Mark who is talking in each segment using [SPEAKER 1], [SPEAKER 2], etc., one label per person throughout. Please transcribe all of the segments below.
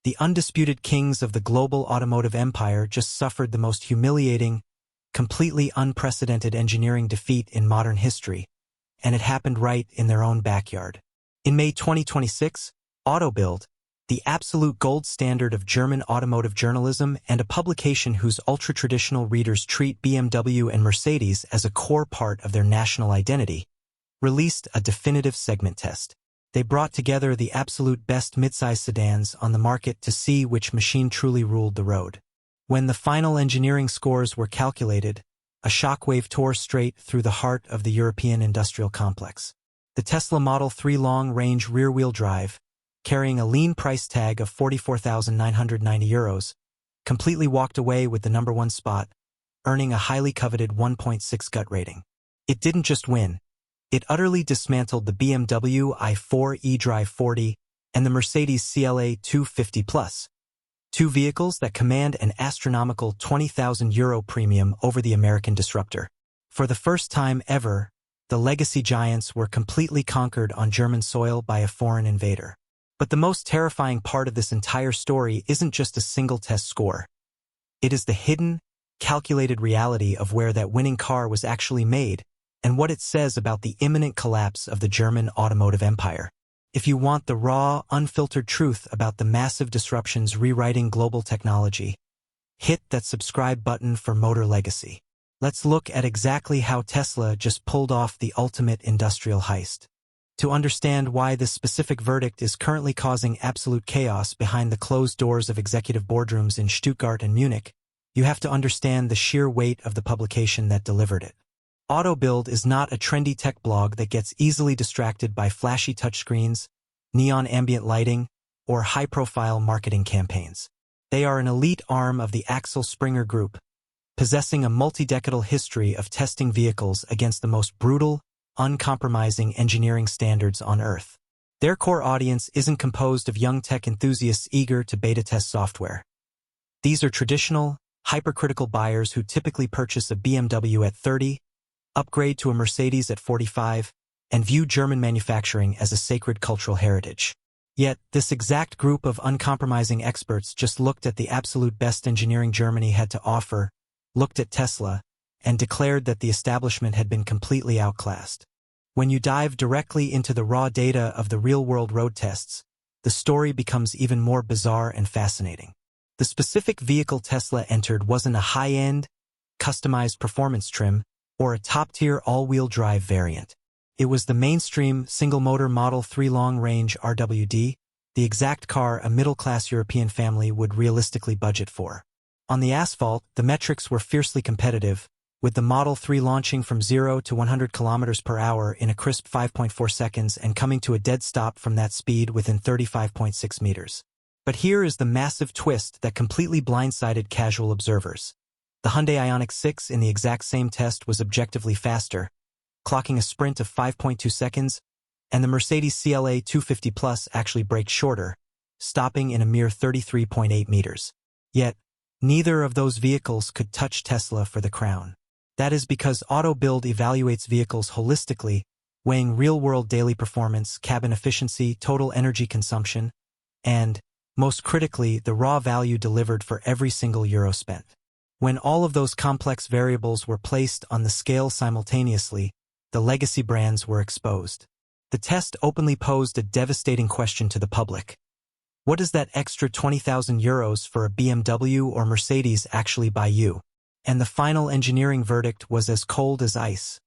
[SPEAKER 1] The undisputed kings of the global automotive empire just suffered the most humiliating, completely unprecedented engineering defeat in modern history, and it happened right in their own backyard. In May 2026, AutoBild, the absolute gold standard of German automotive journalism and a publication whose ultra-traditional readers treat BMW and Mercedes as a core part of their national identity, released a definitive segment test. They brought together the absolute best midsize sedans on the market to see which machine truly ruled the road. When the final engineering scores were calculated, a shockwave tore straight through the heart of the European industrial complex. The Tesla Model 3 long-range rear-wheel drive, carrying a lean price tag of €44,990, completely walked away with the #1 spot, earning a highly coveted 1.6 gut rating. It didn't just win. It utterly dismantled the BMW i4 eDrive 40 and the Mercedes CLA 250 Plus, two vehicles that command an astronomical €20,000 premium over the American disruptor. For the first time ever, the legacy giants were completely conquered on German soil by a foreign invader. But the most terrifying part of this entire story isn't just a single test score. It is the hidden, calculated reality of where that winning car was actually made and what it says about the imminent collapse of the German automotive empire. If you want the raw, unfiltered truth about the massive disruptions rewriting global technology, hit that subscribe button for Motor Legacy. Let's look at exactly how Tesla just pulled off the ultimate industrial heist. To understand why this specific verdict is currently causing absolute chaos behind the closed doors of executive boardrooms in Stuttgart and Munich, you have to understand the sheer weight of the publication that delivered it. AutoBild is not a trendy tech blog that gets easily distracted by flashy touchscreens, neon ambient lighting, or high-profile marketing campaigns. They are an elite arm of the Axel Springer Group, possessing a multi-decadal history of testing vehicles against the most brutal, uncompromising engineering standards on Earth. Their core audience isn't composed of young tech enthusiasts eager to beta test software. These are traditional, hypercritical buyers who typically purchase a BMW at 30, upgrade to a Mercedes at 45, and view German manufacturing as a sacred cultural heritage. Yet, this exact group of uncompromising experts just looked at the absolute best engineering Germany had to offer, looked at Tesla, and declared that the establishment had been completely outclassed. When you dive directly into the raw data of the real-world road tests, the story becomes even more bizarre and fascinating. The specific vehicle Tesla entered wasn't a high-end, customized performance trim, or a top-tier all-wheel drive variant. It was the mainstream single-motor Model 3 long-range RWD, the exact car a middle-class European family would realistically budget for. On the asphalt, the metrics were fiercely competitive, with the Model 3 launching from 0 to 100 kilometers per hour in a crisp 5.4 seconds and coming to a dead stop from that speed within 35.6 meters. But here is the massive twist that completely blindsided casual observers. The Hyundai Ioniq 6 in the exact same test was objectively faster, clocking a sprint of 5.2 seconds, and the Mercedes CLA 250 Plus actually braked shorter, stopping in a mere 33.8 meters. Yet, neither of those vehicles could touch Tesla for the crown. That is because AutoBild evaluates vehicles holistically, weighing real-world daily performance, cabin efficiency, total energy consumption, and, most critically, the raw value delivered for every single euro spent. When all of those complex variables were placed on the scale simultaneously, the legacy brands were exposed. The test openly posed a devastating question to the public. What does that extra €20,000 for a BMW or Mercedes actually buy you? And the final engineering verdict was as cold as ice.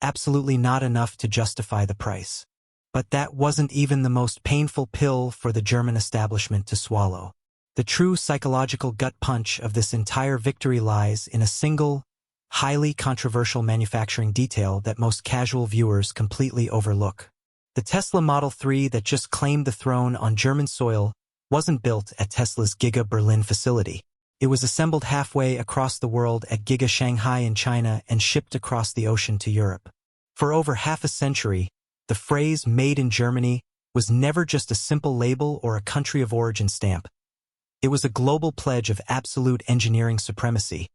[SPEAKER 1] Absolutely not enough to justify the price. But that wasn't even the most painful pill for the German establishment to swallow. The true psychological gut punch of this entire victory lies in a single, highly controversial manufacturing detail that most casual viewers completely overlook. The Tesla Model 3 that just claimed the throne on German soil wasn't built at Tesla's Giga Berlin facility. It was assembled halfway across the world at Giga Shanghai in China and shipped across the ocean to Europe. For over half a century, the phrase "made in Germany" was never just a simple label or a country of origin stamp. It was a global pledge of absolute engineering supremacy,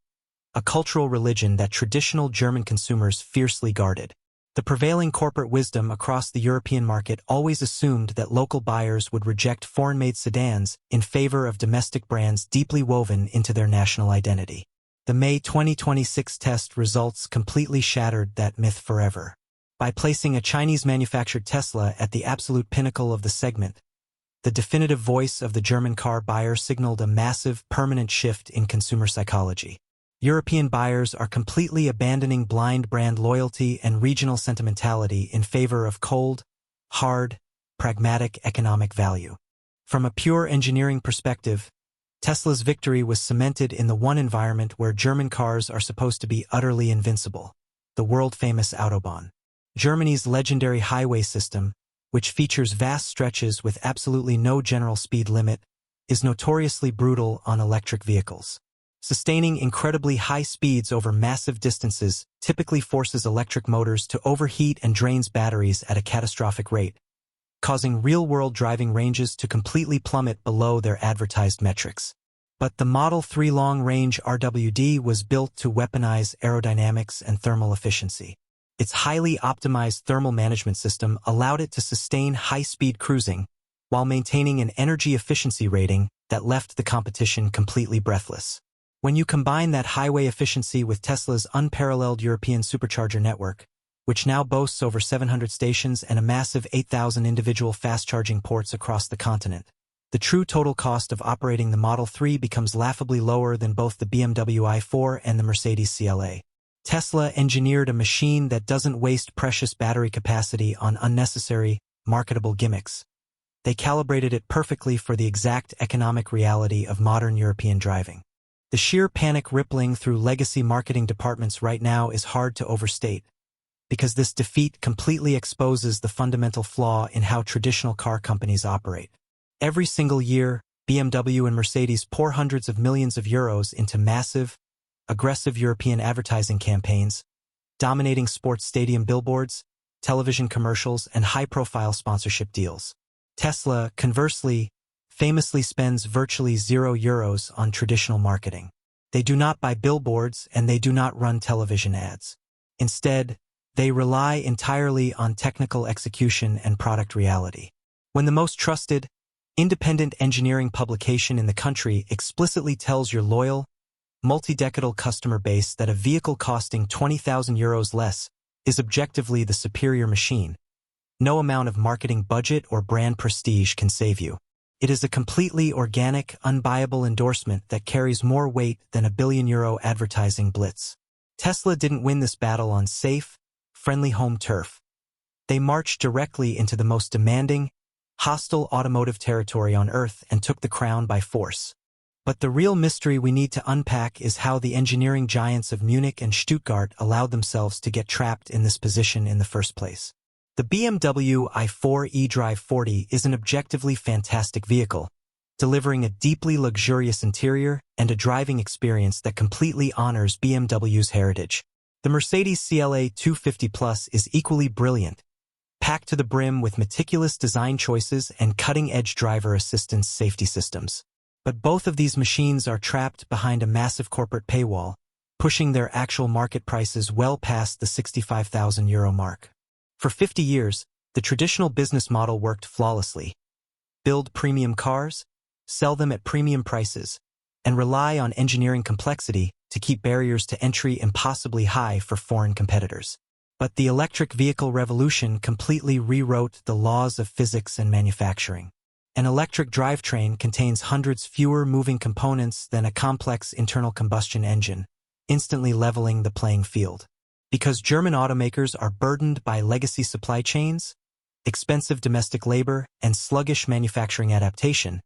[SPEAKER 1] a cultural religion that traditional German consumers fiercely guarded. The prevailing corporate wisdom across the European market always assumed that local buyers would reject foreign-made sedans in favor of domestic brands deeply woven into their national identity. The May 2026 test results completely shattered that myth forever. By placing a Chinese-manufactured Tesla at the absolute pinnacle of the segment, the definitive voice of the German car buyer signaled a massive, permanent shift in consumer psychology. European buyers are completely abandoning blind brand loyalty and regional sentimentality in favor of cold, hard, pragmatic economic value. From a pure engineering perspective, Tesla's victory was cemented in the one environment where German cars are supposed to be utterly invincible: the world-famous Autobahn. Germany's legendary highway system, which features vast stretches with absolutely no general speed limit, is notoriously brutal on electric vehicles. Sustaining incredibly high speeds over massive distances typically forces electric motors to overheat and drains batteries at a catastrophic rate, causing real-world driving ranges to completely plummet below their advertised metrics. But the Model 3 long-range RWD was built to weaponize aerodynamics and thermal efficiency. Its highly optimized thermal management system allowed it to sustain high-speed cruising while maintaining an energy efficiency rating that left the competition completely breathless. When you combine that highway efficiency with Tesla's unparalleled European supercharger network, which now boasts over 700 stations and a massive 8,000 individual fast-charging ports across the continent, the true total cost of operating the Model 3 becomes laughably lower than both the BMW i4 and the Mercedes CLA. Tesla engineered a machine that doesn't waste precious battery capacity on unnecessary, marketable gimmicks. They calibrated it perfectly for the exact economic reality of modern European driving. The sheer panic rippling through legacy marketing departments right now is hard to overstate, because this defeat completely exposes the fundamental flaw in how traditional car companies operate. Every single year, BMW and Mercedes pour hundreds of millions of euros into massive, aggressive European advertising campaigns, dominating sports stadium billboards, television commercials, and high-profile sponsorship deals. Tesla, conversely, famously spends virtually €0 on traditional marketing. They do not buy billboards and they do not run television ads. Instead, they rely entirely on technical execution and product reality. When the most trusted, independent engineering publication in the country explicitly tells your loyal, multi-decadal customer base that a vehicle costing €20,000 less is objectively the superior machine, no amount of marketing budget or brand prestige can save you. It is a completely organic, unbuyable endorsement that carries more weight than a €1 billion advertising blitz. Tesla didn't win this battle on safe, friendly home turf. They marched directly into the most demanding, hostile automotive territory on Earth and took the crown by force. But the real mystery we need to unpack is how the engineering giants of Munich and Stuttgart allowed themselves to get trapped in this position in the first place. The BMW i4 eDrive 40 is an objectively fantastic vehicle, delivering a deeply luxurious interior and a driving experience that completely honors BMW's heritage. The Mercedes CLA 250 Plus is equally brilliant, packed to the brim with meticulous design choices and cutting-edge driver assistance safety systems. But both of these machines are trapped behind a massive corporate paywall, pushing their actual market prices well past the €65,000 mark. For 50 years, the traditional business model worked flawlessly. Build premium cars, sell them at premium prices, and rely on engineering complexity to keep barriers to entry impossibly high for foreign competitors. But the electric vehicle revolution completely rewrote the laws of physics and manufacturing. An electric drivetrain contains hundreds fewer moving components than a complex internal combustion engine, instantly leveling the playing field. Because German automakers are burdened by legacy supply chains, expensive domestic labor, and sluggish manufacturing adaptation,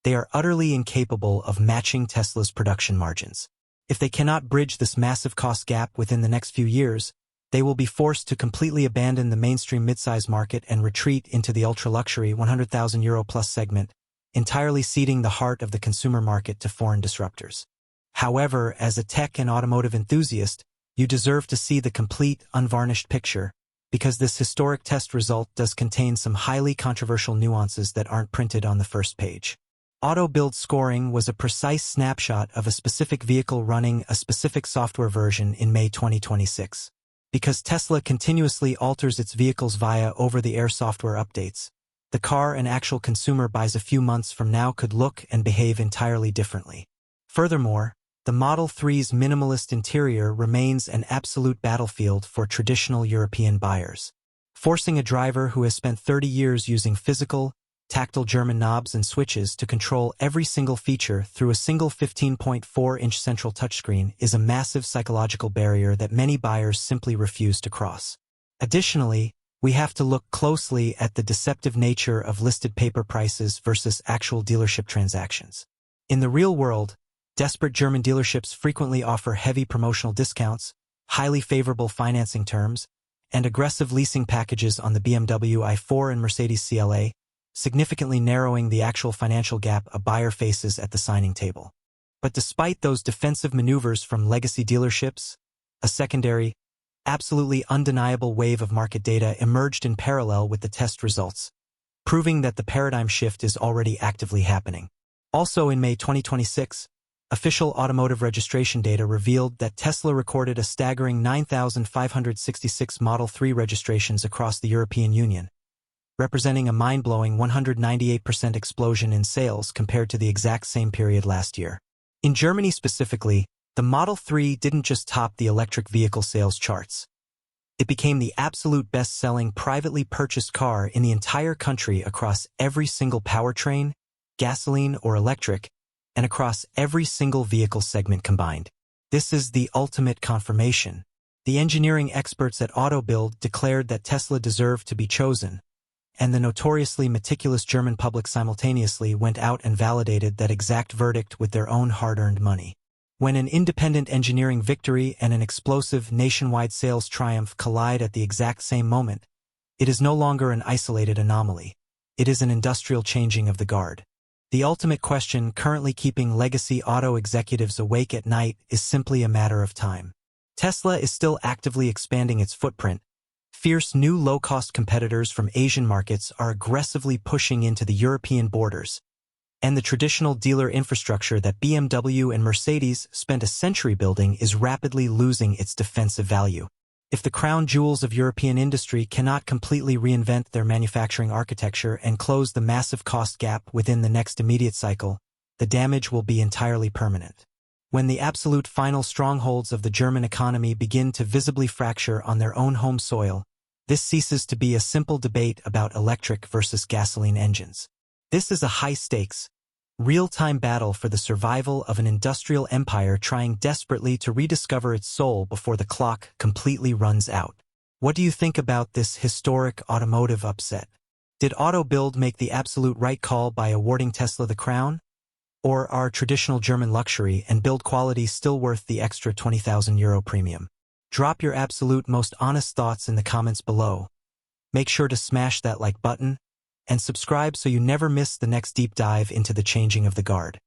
[SPEAKER 1] they are utterly incapable of matching Tesla's production margins. If they cannot bridge this massive cost gap within the next few years, they will be forced to completely abandon the mainstream midsize market and retreat into the ultra-luxury €100,000+ segment, entirely ceding the heart of the consumer market to foreign disruptors. However, as a tech and automotive enthusiast, you deserve to see the complete, unvarnished picture, because this historic test result does contain some highly controversial nuances that aren't printed on the first page. AutoBild scoring was a precise snapshot of a specific vehicle running a specific software version in May 2026. Because Tesla continuously alters its vehicles via over-the-air software updates, the car an actual consumer buys a few months from now could look and behave entirely differently. Furthermore, the Model 3's minimalist interior remains an absolute battlefield for traditional European buyers. Forcing a driver who has spent 30 years using physical, tactile German knobs and switches to control every single feature through a single 15.4-inch central touchscreen is a massive psychological barrier that many buyers simply refuse to cross. Additionally, we have to look closely at the deceptive nature of listed paper prices versus actual dealership transactions. In the real world, desperate German dealerships frequently offer heavy promotional discounts, highly favorable financing terms, and aggressive leasing packages on the BMW i4 and Mercedes CLA, significantly narrowing the actual financial gap a buyer faces at the signing table. But despite those defensive maneuvers from legacy dealerships, a secondary, absolutely undeniable wave of market data emerged in parallel with the test results, proving that the paradigm shift is already actively happening. Also in May 2026, official automotive registration data revealed that Tesla recorded a staggering 9,566 Model 3 registrations across the European Union, representing a mind-blowing 198% explosion in sales compared to the exact same period last year. In Germany specifically, the Model 3 didn't just top the electric vehicle sales charts. It became the absolute best-selling privately purchased car in the entire country across every single powertrain, gasoline or electric, and across every single vehicle segment combined. This is the ultimate confirmation. The engineering experts at AutoBild declared that Tesla deserved to be chosen, and the notoriously meticulous German public simultaneously went out and validated that exact verdict with their own hard-earned money. When an independent engineering victory and an explosive nationwide sales triumph collide at the exact same moment, it is no longer an isolated anomaly. It is an industrial changing of the guard. The ultimate question currently keeping legacy auto executives awake at night is simply a matter of time. Tesla is still actively expanding its footprint. Fierce new low-cost competitors from Asian markets are aggressively pushing into the European borders, and the traditional dealer infrastructure that BMW and Mercedes spent a century building is rapidly losing its defensive value. If the crown jewels of European industry cannot completely reinvent their manufacturing architecture and close the massive cost gap within the next immediate cycle, the damage will be entirely permanent. When the absolute final strongholds of the German economy begin to visibly fracture on their own home soil, this ceases to be a simple debate about electric versus gasoline engines. This is a high-stakes, real-time battle for the survival of an industrial empire trying desperately to rediscover its soul before the clock completely runs out. What do you think about this historic automotive upset? Did AutoBild make the absolute right call by awarding Tesla the crown? Or are traditional German luxury and build quality still worth the extra €20,000 premium? Drop your absolute most honest thoughts in the comments below. Make sure to smash that like button and subscribe so you never miss the next deep dive into the changing of the guard.